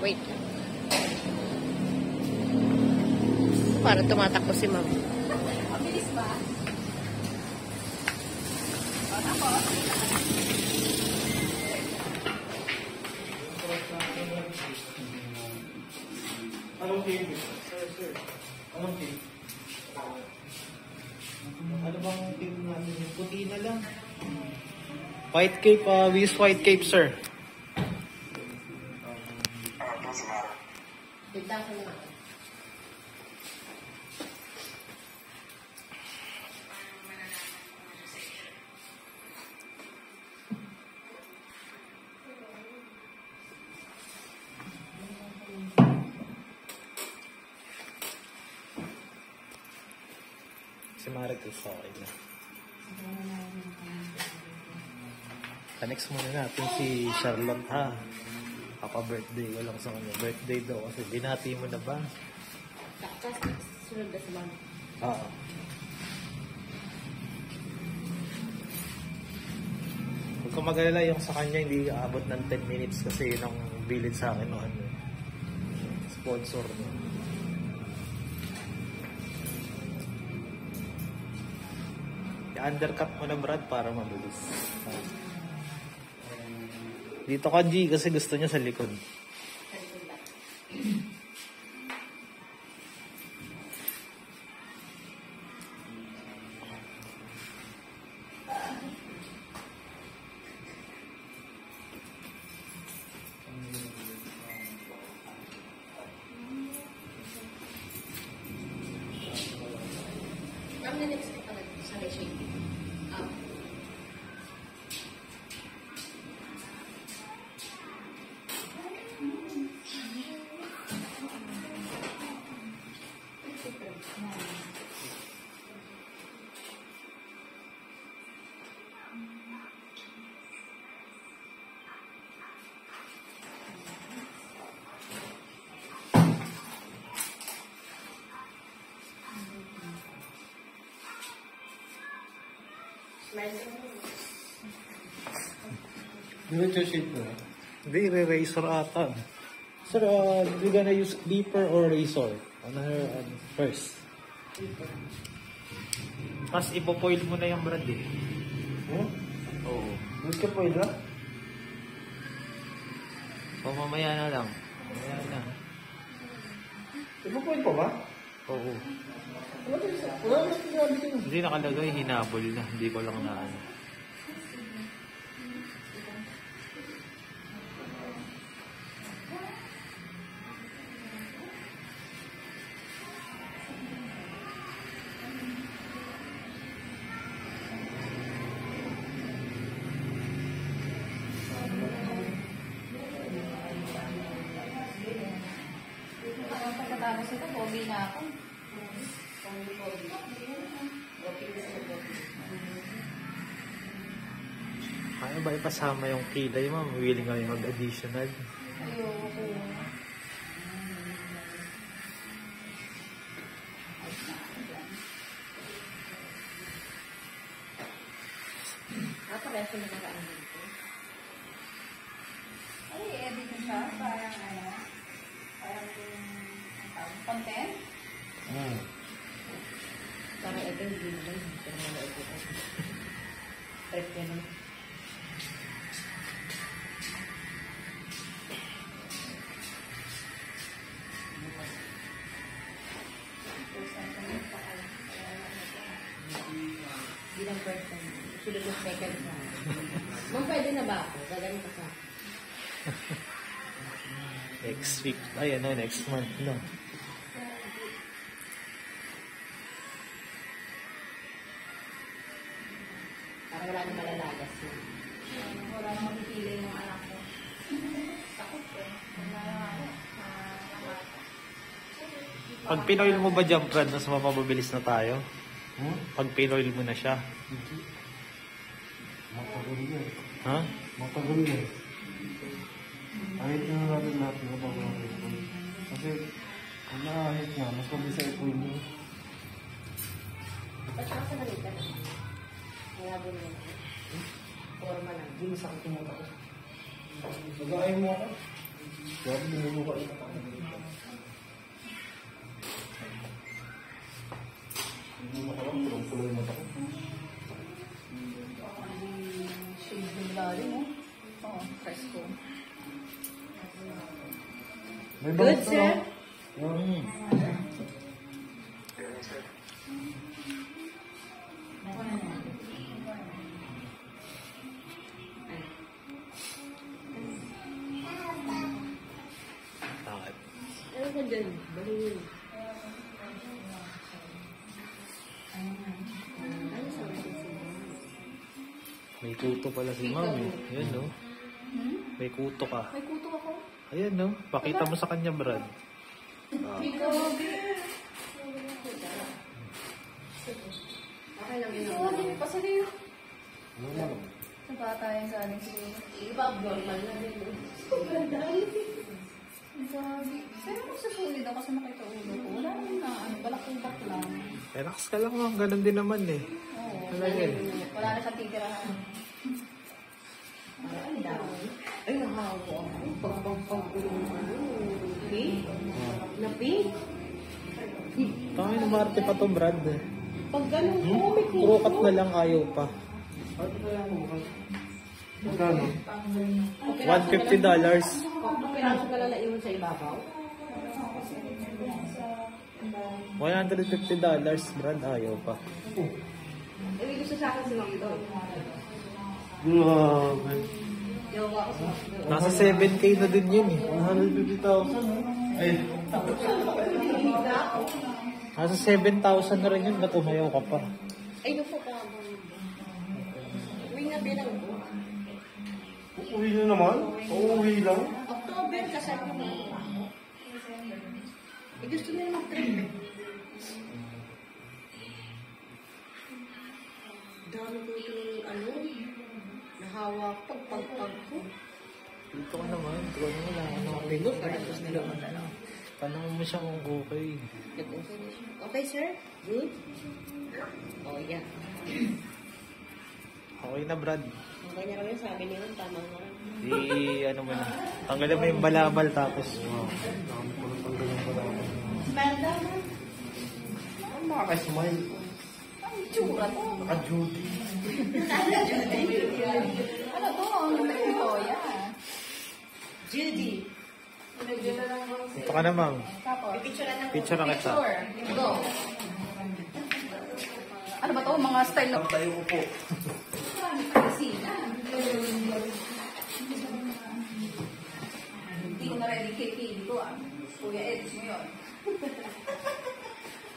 Wait lang. Para tumatakbo si ma'am. Mabilis ba? Ako? Anong game? Sir. Anong game? Ano bang game namin? Puti na lang. White cape, we use white cape, sir. Bigla ko naman. Si Marites, okay na. Next muna natin si Charlotte, ha? Papa-birthday ko lang sa kanya. Birthday daw kasi binati mo na ba? Kasi sunod na si ma'am. Oo. Huwag kang mag-alala yung sa kanya, hindi aabot ng 10 minutes kasi yun ang bilid sa akin o ano. Sponsor niya. I-undercut mo na, Brad, para mabilis. Dito ka, G, kasi gusto niya sa likod. Ma'am, next ko pala sa shade. Do it your shape, bro. Hindi, razor ata. Sir, you gonna use clipper or razor? First. Tapos ipopoil mo na yung Brad eh. Oo. Use ka po ila? O mamaya na lang. Mamaya na. Ipo-foil pa ba? Oo. Wala na sinabi ko. Hindi nakalagay, hinabol na. Hindi ko lang na ano. Pagkatapos ito, pogi na ako. Kaya ba ipasama yung kilay, ma'am? Willing kami mag-additional. Ayoko. Pareho na nakaan dito. Ay, edit mo siya. Parang ano. Parang content. Parang ito yung ginagay. Pero mga ito. Trip yan naman. Bilang person. Sila yung second na. Ma'am, pwede na ba ako? Gagaling ka sa. Next week. Ay, ano, next month, no? Parang wala nang malalagas na. Wala nang magpipili ng anak ko. Takot eh. Wala nang ano. Pag pinoil mo ba dyan, Brad, mas mapabilis na tayo? Pag pinoil mo na siya. Matagal yan. Ha? Matagal yan. Ahit na natin kapag mag-ipon. Kasi, kung naahit na, mas mabisa ipon mo. Ba't ka sa balita na? Kaya din yun. Forma lang. Hindi, masakit yung mata ko. Nag-aay mo ako. Kaya bumubuka yun. Bumubuka lang, pulong-puloy na ako. Shade ng lalim, oh. Oo, presko. May Good, bangus sir. na. Mm. Bakit? Ano ka dyan? Balingin. Ano sa akin sila? May kuto pala si ma'am eh. Yan no? May kuto ka. May kuto ako. Ayan no? Pakita mo sa kanya, Brad. Okay lang yun. Oo, hindi pa sila. Ano na? Sa bata yung galing siguro. Iba, normal na din. Sabi, sa'yo ako sa sulit ako kasi makita ulo ko. Wala naman na, balak-ubak lang. Relax ka lang ma'am. Ganun din naman eh. Oo. Wala yan. Wala na sa titirahan. Ang dami. Ay, nahawa ako. Pag-pag-pag-ulong ano. Pink? Na pink? Tangin na Marte pa to, Brad. Pag ganun, oh, may kuto. Puro cut na lang ayaw pa. Magkano? $150. Piraso ka lang na iwan sa ibabaw. $150, Brad. Ayaw pa. Eh, gusto sa akin si Makito. Grabe. Yawa ako sa Makito. Nasa 7K na din yun eh. 150,000. Ay, Nasa 7,000 na rin yun na tumayaw ka pa. Ay, gusto ko nga. Uwi nga bilang ko. uuwi na naman? Uuwi lang? October, kasal ko na. Eh, gusto na yung mag-trip. Dami ko itong ano, nahawa pag-pag-pag ko. Dito ka naman. Ikaw na wala. Ano ka rin? Tapos nila matalaw. Tanong mo siya kung okay. Okay, sir? Good? Oh, yeah. Okay na, Brad. Okay na kami, sabi niyo, tama nga. Ano mo na. Tanggalin mo yung balabal tapos. Dami ko na tanggalan pa lang. Smell daw na. Ang makaka-smile. Ang tsura to. Naka-Judy. Ano to? Ang Victoria. Judy. Ito ka na, ma'am. Tapos, Picture na kita. picture. Go. Ano ba to? Mga style na Tayo ko po. pisina. Hindi ko na-ready kay Katie ko ah. Kuya Ed, mo yun.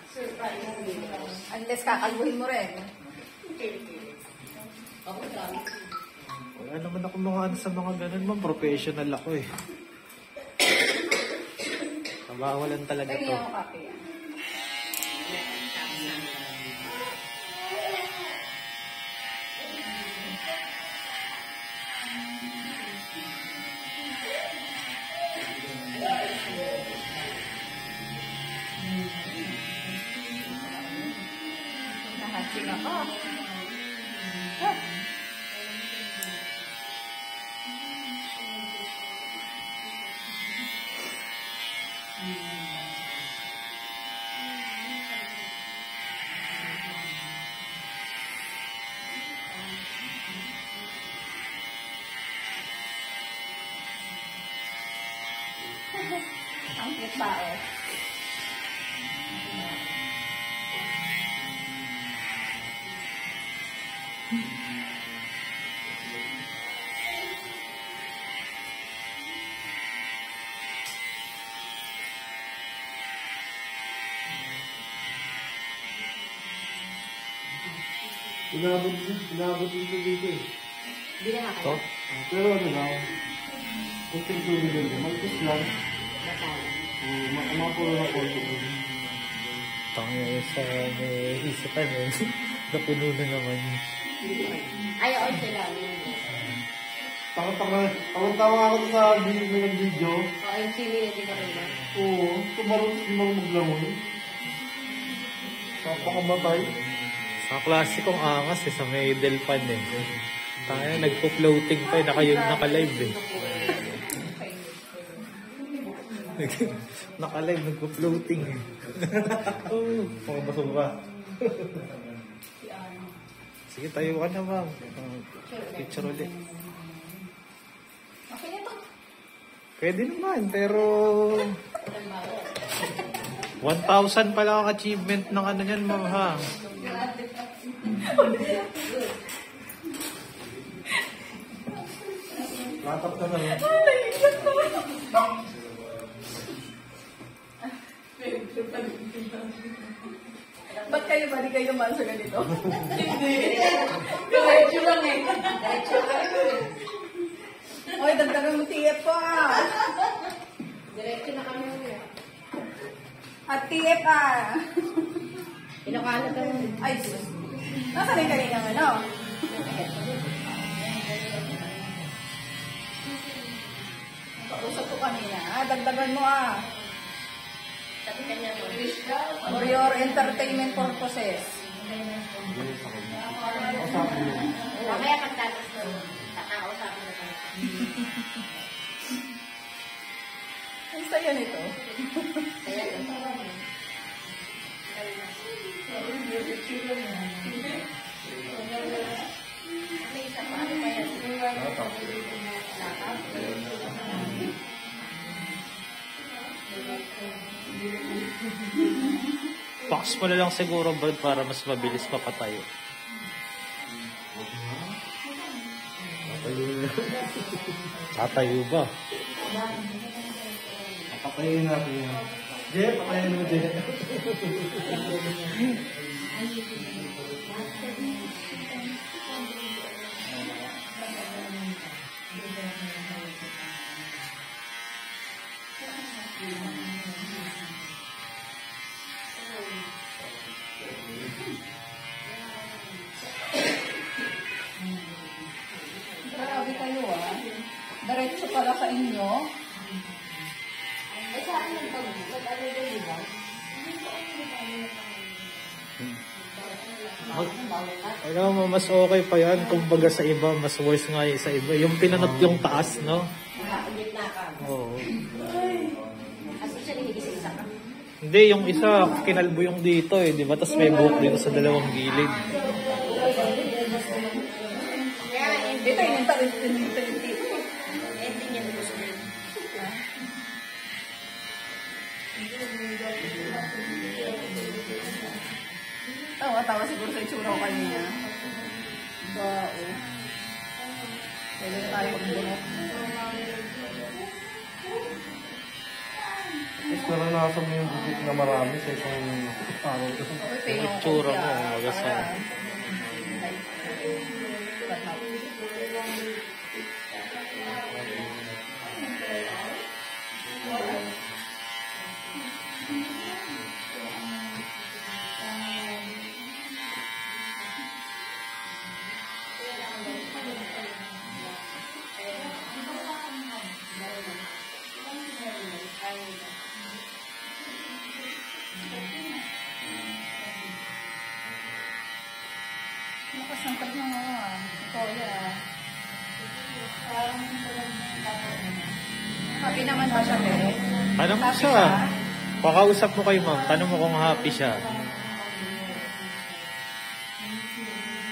Surprise. Unless kakalbuhin mo rin. Ako, dami. Wala naman ako mga ano sa mga ganun, ma'am. Professional ako eh. Nabawalan talaga Pwede to. ako kape ah. Nakatsing ako. Ah. Ang cute tao. Inabot dito dito eh. Hindi na To? kaya. Pero ano lang, kung tuloy din, mag-kiss lang. Batala. Mapuro na po ito. Tangin sa may isipan eh. Napuno na naman. Ay, oo, sila. Tawang-tawa ako sa video. Oo, yung sili na di ba rin na? Oo, tumarot si Mang maglangoy. Napakamatay. Sa klase kong angas eh, sa may Delpan eh. Tayo, nagpo-floating pa eh, naka-live eh. Naka-live, nagpo-floating eh. Oo, mga basura. Sige, tayo ka na ma'am. Picture ulit. Okay na to. Pwede naman, pero 1,000 pala ang achievement ng ano yan, ma'am, ha? Latap ka na lang. Ba't kayo ba? Di kayo man sa ganito? Diretso lang eh. Diretso lang. Oy, dagdagan mo TF ko ah. Diretso na kami ulit. At TF ah. Pinakalat ka yun. Ay, sus. Nasaan yung kanina ano? Kausap ko kanina. Dagdagan mo ah. Sabi ka niya mo. For your entertainment purposes. Mamaya pagtatas ko. Kakausapin na tayo. Ang saya nito. Kaya lang. May isa pa. Ano kaya? Box mo na lang siguro, Brad, para mas mabilis papatayo. Tatayo ba? Papatayin natin yan. Jay, patayin mo, Jay. Grabe kayo ah. Diretso pala sa inyo. Ay, saan yung pag-ano din, di ba? Alam mo, mas okay pa yan. Kumbaga sa iba, mas worse nga yung sa iba. Yung pinanot yung taas, no? Nakakagit na ka. Oo. Kasi siya nagigisa ka. Hindi, yung isa, kinalbo yung dito eh, di ba? Tapos may buhok dito sa dalawang gilid. Kaya, Ito yung hindi niya gusto niya. Tawa-tawa siguro sa itsura ko kanina. Bao. Pwede na tayo magbunok. Tapos naranasan mo yung bukit na marami sa isang araw. Yung itsura mo, magasan. Lakas ng tag ng mga. Ito, yeah. Happy naman ba siya, Te? Tanong mo Happy siya. Pakausap mo kay ma'am. Tanong mo kung happy siya.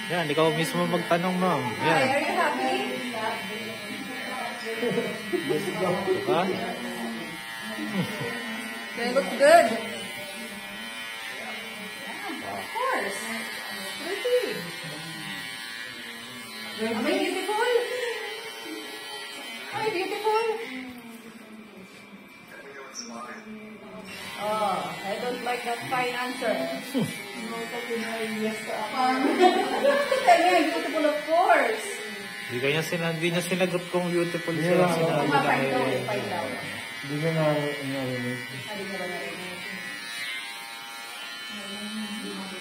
Yan, ikaw mismo magtanong, ma'am. Hi, Yan. are you happy? Diba? They look good. Of course. Pretty. Am I beautiful? Am I beautiful? Oh, I don't like that fine answer. Kaya beautiful, of course. Hindi niya sinagot kung beautiful Hindi siya. lang. Sinabi Kung na mapay daw, eh. fine daw. Hindi ko na narinig. Hindi niya ba narinig?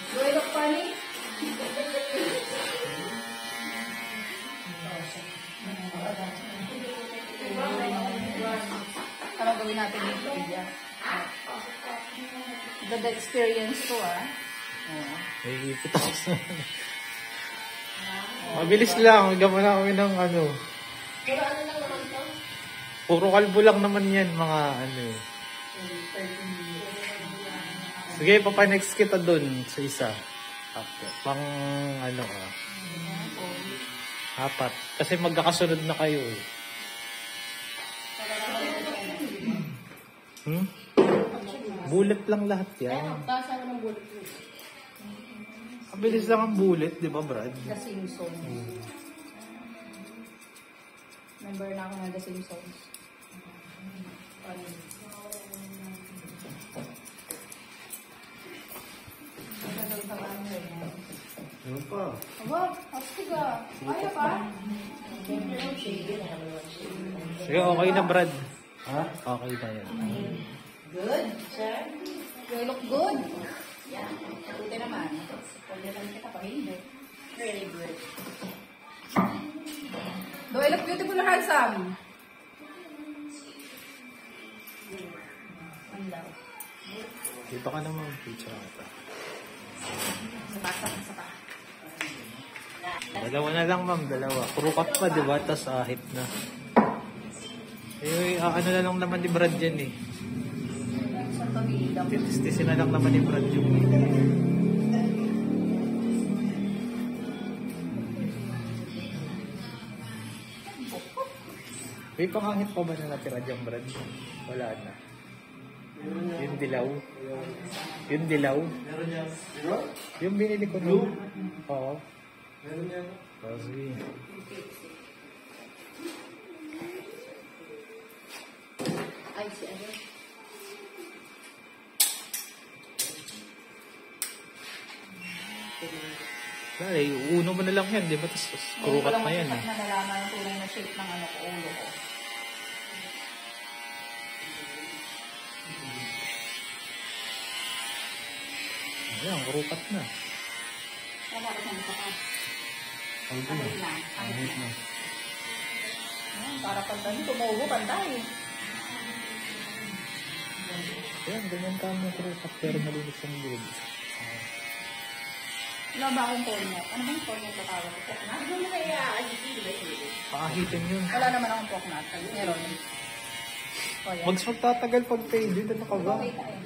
Do I look funny? Anong gawin natin dito, Ilya? The experience ko, ah. Naiipit ako sa... Mabilis lang. Huwag mo na kami ng ano. Pero ano lang naman to? Puro kalbo lang naman yan, mga ano. Sige, papanext kita dun sa isa. After. Pang ano ah. Apat. Kasi magkakasunod na kayo eh. Bullet lang lahat yan. Tapos ako ng bullet proof. Mabilis lang ang bullet, di ba Brad? The Simpsons. Member na ako ng The Simpsons. Ano pa? Aba, astig ah. Kaya pa? Sige, okay na Brad. Ha? Okay na yan. Good, sir. You look good. Yeah. Buti naman. Pwede lang kita pa hindi. Very good. Do I look beautiful or handsome? Ang daw. Dito ka naman, picture kita. Saka. Dalawa na lang ma'am, dalawa. Kurukat pa, di ba? Tapos ahit na. Eh, ano na lang naman ni Brad yan eh. Sa pamilya. Tistisin na lang naman ni Brad yung may pangangit pa ba na natira dyan, Brad? Wala na. Yung dilaw. Yung dilaw. Meron niya. Diba? Yung binili ko nung. Oo. Meron niya. Oh, sige. Ay, si ano? Dahil, uno mo na lang yan, di ba? Tapos kurukat na yan. Ngayon ko lang nalalaman ang tunay na shape ng ano ko, ulo ko. Ayan, kurukat na. Wala ko saan ka. Ang ito na. Ahit na. Para pag ganun, tumubo, pantay. Ayan, ganyan ka mo kurukat pero malinis ang loob. Wala ba akong cornet? Ano ba yung cornet na tawag ko? Cornet? Ano mo kaya agitin ba yun? Paahitin yun. Wala naman akong cornet. Meron. O yan. Magtatagal pag faded, ano ka ba? Okay na eh.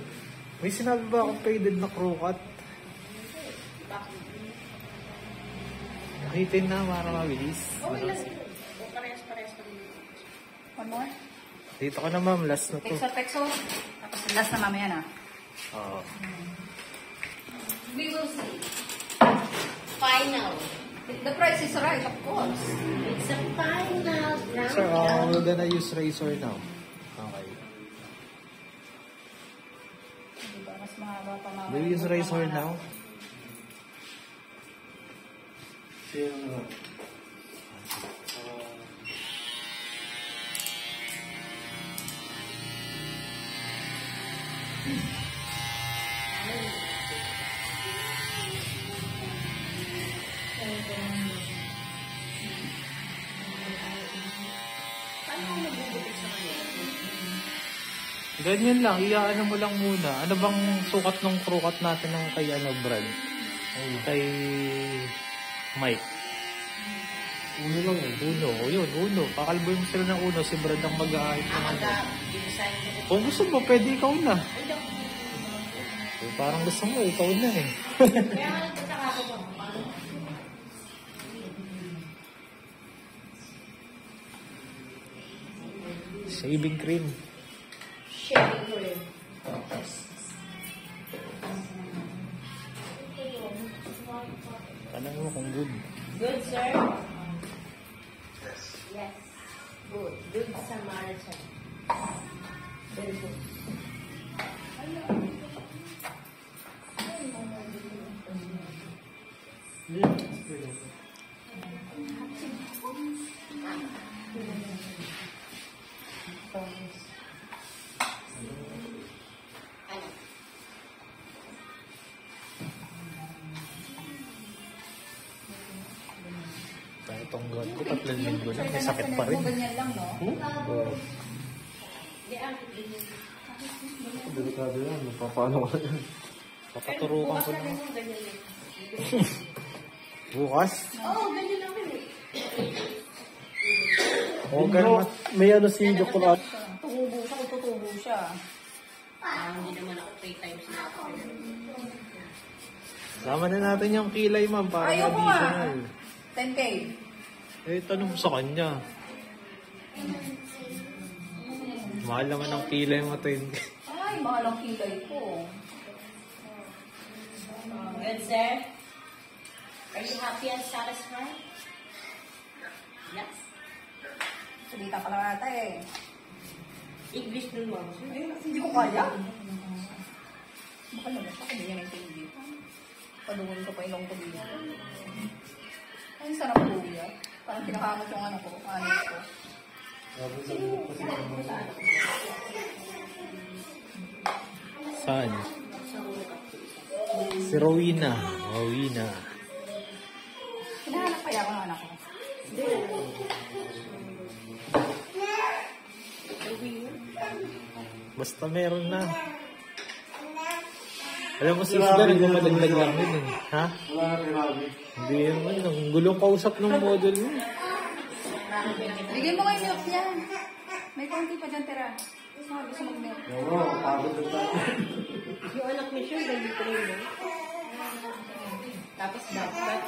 May sinabi ba akong faded na kurukat? Ahitin na para mabilis. Okay lang yun. O parehas-parehas pa rin. One more? Dito ka na ma'am, last na to. Texo. Tapos last na mamaya na. Oo. We will see. Final. The price is right, of course. It's a final round. Sir, we're gonna use razor now. Okay. Diba? Mas mahaba pa mamaya. Do you use razor now? Sino na? Paano ako nagugupit sa kanya? Ganyan lang, iyaano mo lang muna. Ano bang sukat ng krukat natin ng kay ano, Brad? Kay Mike. Uno lang eh. Uno, o yun, uno. Kakalboy mo sila ng uno, si Brad ang mag-aahit ng ano. Design ko. Kung gusto mo, pwede ikaw na. Ay, daw. Eh, parang gusto mo, ikaw na eh. Kaya nga nagtataka ko ba? Shaving cream. Shaving ko rin. Tanong mo kung good. Good, sir? Yes. Good. Good sa marathon. Very good. Kaya itong gawin ko, 3 linggo na, may sakit pa rin. Ganyan lang, no? Oo. Delikado yan. Paano ka yan? Papaturukan ko na. Ganyan lang. Bukas? Oo, ganyan lang rin. O, ganun. May ano si Dr. At. Tutubo siya, tutubo siya. hindi naman ako 3 times na ako. Sama na natin yung kilay, ma'am, para Ayoko nga. additional. 10K. Eh, tanong mo sa kanya. Mahal naman ang kilay mo, 10. Ay, mahal ang kilay ko. Good, sir? Are you happy and satisfied? Yes. Salita pa lang ata eh. English dun, ma'am. Hindi ko kaya. Baka naman siya, hindi niya naintindihan. Paluin ko pa ilong ko dito. Ay, sarap luya. Parang pinakamot yung ano ko, anis ko. Saan? Si Rowena. Rowena. Hinahanap kaya ako ng anak ko. Basta meron na. Alam mo, sis, hindi mo madagdag lang yun eh. Ha? Wala na tirabi. Hindi naman. Ang gulong kausap ng model mo. Bigyan mo kayo milk yan. May konti pa dyan tira. Gusto mag-milk. Oo, pagod na tayo. Yung anak ni Sir, ganito rin, no? Tapos dapat,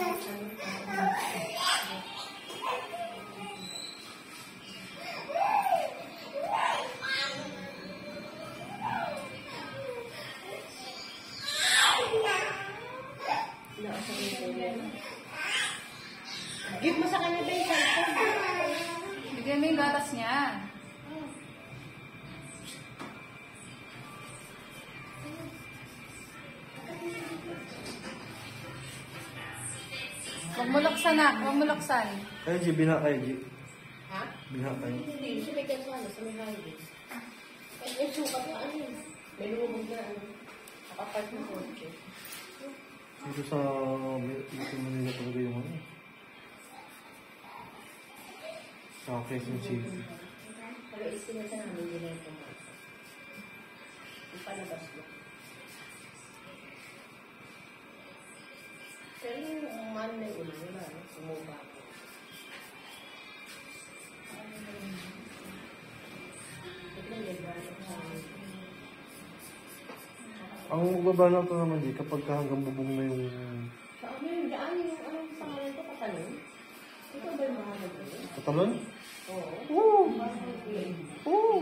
give mo sa kanya ba yung cellphone? Bigyan mo yung gatas niya. Huwag mo laksan na. Huwag mo laksan. Ay, G, biha kayo, G. Ha? Biha kayo. Hindi, siya may kasama sa may highway. Ay, sukat na ano yun. May lumubog na ano. Nakapart ng kotse. Dito sa Manila talaga yung ano. Sa Quezon City. Pero isinasa namin yun na yung pumasok. Yung palabas mo. Pero yung umano na yung ulo nila, no? Sumuba ako. Ang magbabana ito naman, G, kapag hanggang bubong na yung Sa ano yun? Daan yung anong pangalan ko patanong? Ito ba yung mga nagano? katalon. Oo. Oo! Oo!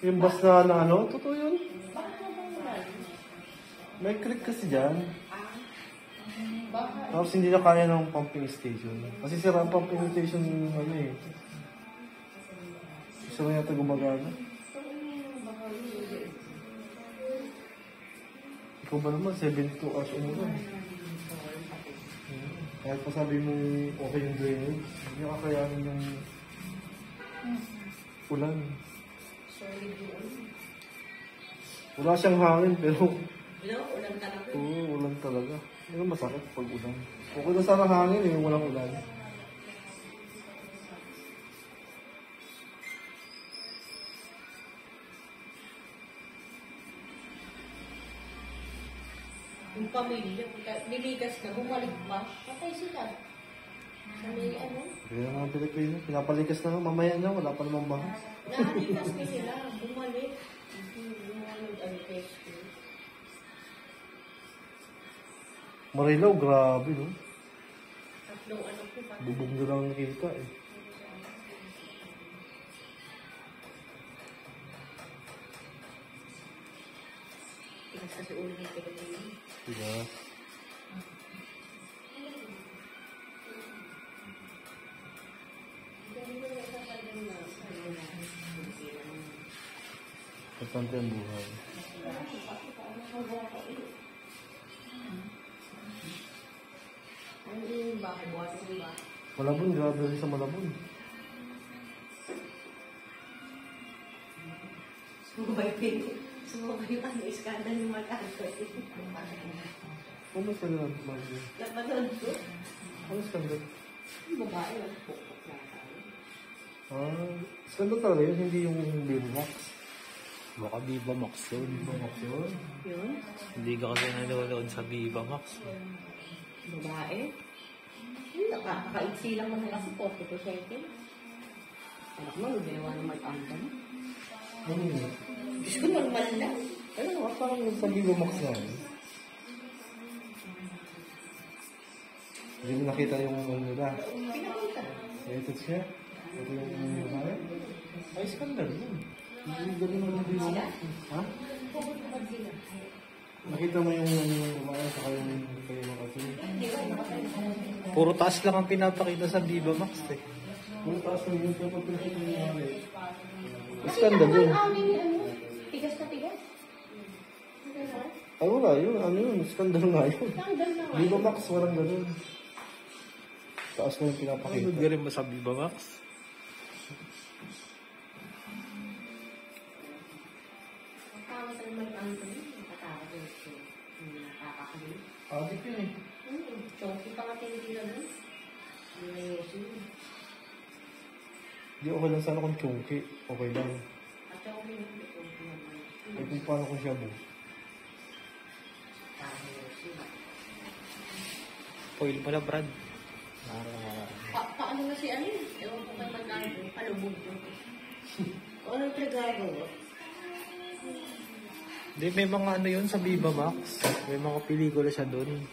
Yung bus na ano, totoo yun. Bakit mo bang wala? May creek kasi dyan. Bakit? Tapos hindi na kaya ng pumping station. Kasi sira ang pumping station ano eh. Isa na yata gumagana. Ikaw ba naman, 72 hours umulan. Kahit pa sabi mo okay yung drainage, hindi niya kakayanin yung ulan. Solid yun. Wala siyang hangin pero Ulan talaga. oo, ulan talaga. Hindi masakit pag ulan. Okay na sana hangin eh, walang ulan. Yung pamilya, niligas na, bumalik ba? Patay sila. Sa may ano? Kaya nga mga Pilipino, pinapalikas na nga, mamaya na, wala pa namang baha. Naligas na sila, bumalik. Bumalik ang rescue. Marilaw, grabe no. Tatlong anak ko pa. Bubog na lang nakita eh. Tigas kasi ulo ng Pilipino. Diba? Importante ang buhay. Ano yung bakit? Buhat yung ba? Malabon, grabe rin sa Malabon. Sumabay yung ano, iskandal yung mag-alto. Ano sa ganun? Napanood ko. Ano skandal? Yung babae, nagpukpok na tayo. Ah, skandal talaga yun, hindi yung Bimax. Baka Viva Max yun. Bimax yun? Yun? Hindi ka kasi nanonood sa Viva Max. Babae? Nakakaitsi lang naman kasi 42 seconds. Anak mo, ginawa ng mag-alto. Ano yun? Diyos ko, normal lang. Ano nga, parang sa Vivo Max nga. Hindi mo nakita yung ano nila. Pinakita. Ito siya. Ito yung ano nila. Ay, skandal yun. Hindi ganun ang Vivo Max. Ha? Puputupad sila. Nakita mo yung ano yung kumain sa kayo kasi. Puro taas lang ang pinapakita sa Viva Max eh. Kung taas lang yun, kapag pinakita mo yung ano. Nakita Skandal mo yun. yung amin yung ano? Tigas na tigas? Ay, wala yun. Ano yun? Skandal nga yun. Tanggal na nga. Vivo Max, walang ganun. Taas lang yung Ano pinapakita. ka rin ba sa Viva Max? Ang tawag sa naman ang ano? Nakatawag yun. Nakakakulit. Adik yun eh. Chonky pa nga hindi na doon. Di okay lang sana kung chunky. Okay lang. At chonky hindi chonky naman. Eh kung paano kung siya mo. Foil pala, Brad. Paano na si ano? Ewan ko kay magkano. Palubog yun. Kung anong pinagagawa? Hindi, may mga ano yun sa Viva Max. May mga pelikula siya doon.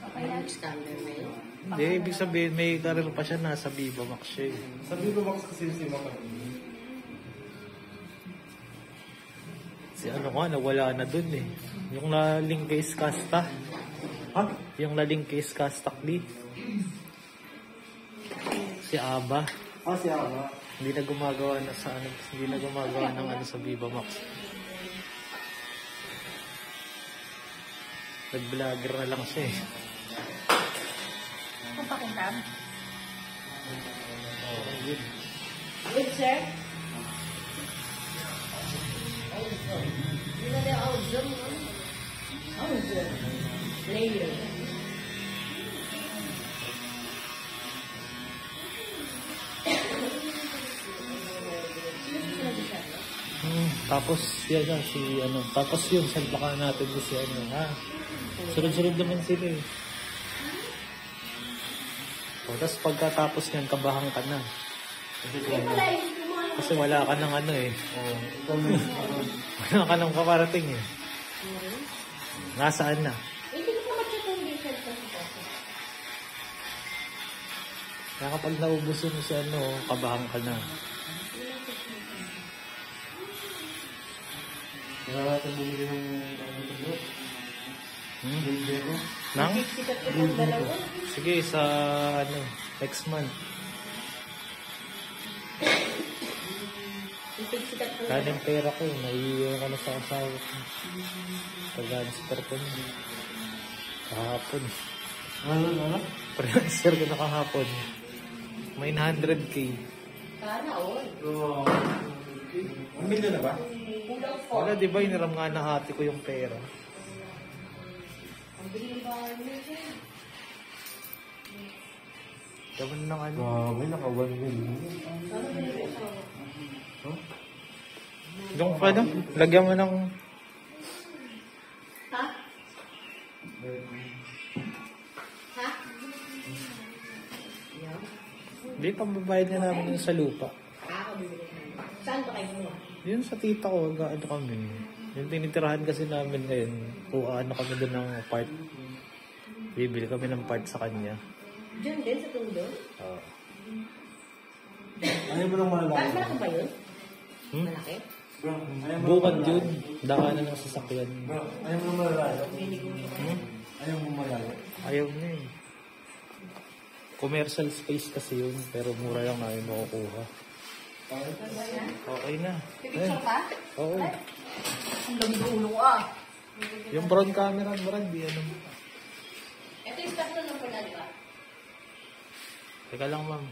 Kaya standard na yun. Hindi, ibig sabihin may karir pa siya nasa Viva Max siya eh. Sa Vivo Max kasi si Maka. Si ano nga, nawala na doon eh. Yung naling kay Skasta. Ha? Yung naling kay Skasta Kli. Si Aba. Ah, si Ama. Hindi na gumagawa na sa ano, hindi na gumagawa ng ano sa Viva Max. Nag-vlogger na lang siya eh. Kung pakintab. Oh, yun. Good, sir? Yun na yung outdoor, no? Outdoor. Player. Tapos yan na si ano, tapos yun salpakan natin ko si ano, ha. Sunod-sunod naman sila eh. O, tapos pagkatapos niyan, kabahan ka na. Kasi wala ka ng ano eh. Oh, ikaw na yung Wala ka ng kaparating eh. Nasaan na? Hindi ko pa mag-check yung details sa sitwasyon. Kaya kapag naubos mo si ano, kabahan ka na. Kaya natin bumili ng ano ito. Bildero. Nang? Sikat ko ng dalawa. Sige, sa ano, next month. Sikat ko ng Kaning pera ko, naiiwan ka na sa asawa ko. Pag-transfer ko na. Kahapon. Ano? Transfer ko na kahapon. May 900k. Sana all. So, ang milyon na ba? Kulang po. Wala, di ba iniram nga na hati ko yung pera? Ang bilis ba niya siya? Gawan ng ano. Grabe, naka 1 million. Sana ba yung asawa? Yung ano, lagyan mo ng... Ha? Ha? Yan. Hindi, pambabayad na namin yun sa lupa. Kakabili ko na. Saan ba kayo kumuha? Yun sa tita ko, ano kami. Yung tinitirahan kasi namin ngayon, kung ano kami doon ng part. Bibili kami ng part sa kanya. Diyan din sa tundo? Oo. Ayaw mo lang malaki. Malaki ba yun? Hmm? Malaki? Bro, ayaw mo Bukad yun. Dakanan ng sasakyan. Bro, ayaw mo malalayo. Hindi ko Hmm? Ayaw mo malayo. Ayaw niya eh. Commercial space kasi yun, pero mura lang namin makukuha. Okay na. Pipicture ka? Oo. Ang dami ng ulo ko ah. Yung brown camera, Brad, di ano. Ito yung stock na ng panal ba? Teka lang, ma'am.